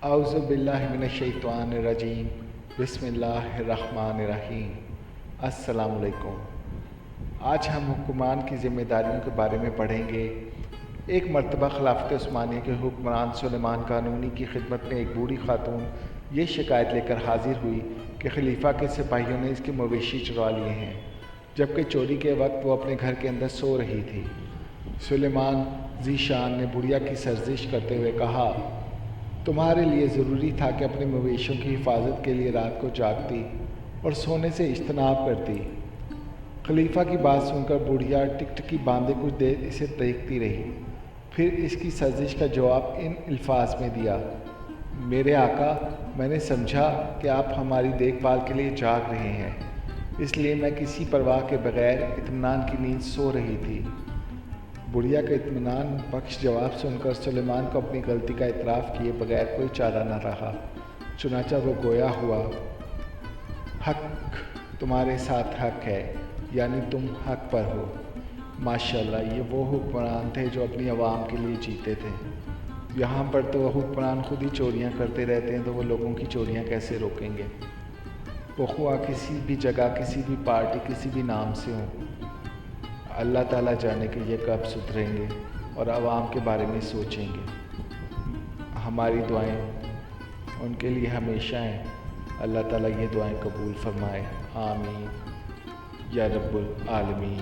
اعوذ باللہ من الشیطان الرجیم بسم اللہ الرحمن الرحیم۔ السلام علیکم۔ آج ہم حکمران کی ذمہ داریوں کے بارے میں پڑھیں گے۔ ایک مرتبہ خلافت عثمانیہ کے حکمران سلیمان قانونی کی خدمت میں ایک بوڑھی خاتون یہ شکایت لے کر حاضر ہوئی کہ خلیفہ کے سپاہیوں نے اس کے مویشی چرا لیے ہیں، جبکہ چوری کے وقت وہ اپنے گھر کے اندر سو رہی تھی۔ سلیمان ذی شان نے بڑھیا کی سرزش کرتے ہوئے کہا، تمہارے لیے ضروری تھا کہ اپنے مویشیوں کی حفاظت کے لیے رات کو جاگتی اور سونے سے اجتناب کرتی۔ خلیفہ کی بات سن کر بڑھیا ٹکٹکی باندھے کچھ دیر اسے دیکھتی رہی، پھر اس کی سرزش کا جواب ان الفاظ میں دیا، میرے آقا، میں نے سمجھا کہ آپ ہماری دیکھ بھال کے لیے جاگ رہے ہیں، اس لیے میں کسی پرواہ کے بغیر اطمینان کی نیند سو رہی تھی۔ بڑھیا کا اطمینان بخش جواب سن کر سلیمان کو اپنی غلطی کا اعتراف کیے بغیر کوئی چارہ نہ رہا، چنانچہ وہ گویا ہوا، حق تمہارے ساتھ حق ہے، یعنی تم حق پر ہو۔ ماشاءاللہ، یہ وہ حکمران تھے جو اپنی عوام کے لیے جیتے تھے۔ یہاں پر تو وہ حکمران خود ہی چوریاں کرتے رہتے ہیں، تو وہ لوگوں کی چوریاں کیسے روکیں گے؟ وہ خواہ کسی بھی جگہ، کسی بھی پارٹی، کسی بھی نام سے ہوں۔ اللہ تعالیٰ جانے کہ یہ کب سدھریں گے اور عوام کے بارے میں سوچیں گے۔ ہماری دعائیں ان کے لیے ہمیشہ ہیں۔ اللہ تعالیٰ یہ دعائیں قبول فرمائے، آمین یا رب العالمین۔